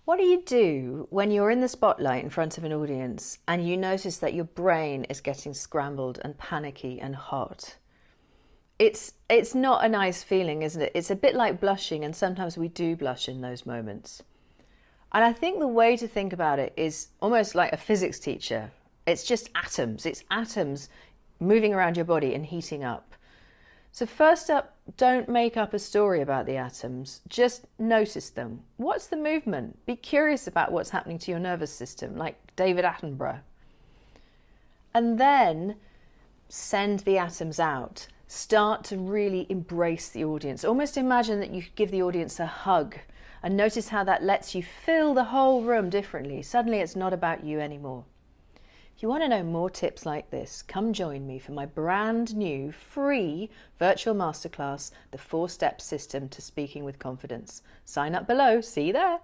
What do you do when you're in the spotlight in front of an audience and you notice that your brain is getting scrambled and panicky and hot? It's not a nice feeling, isn't it? It's a bit like blushing, and sometimes we do blush in those moments. And I think the way to think about it is almost like a physics teacher. It's just atoms. It's atoms moving around your body and heating up. So first up, don't make up a story about the atoms. Just notice them. What's the movement? Be curious about what's happening to your nervous system, like David Attenborough. And then send the atoms out. Start to really embrace the audience. Almost imagine that you give the audience a hug and notice how that lets you fill the whole room differently. Suddenly it's not about you anymore. If you want to know more tips like this, come join me for my brand new free virtual masterclass, The 4-Step System to Speaking with Confidence. Sign up below. See you there.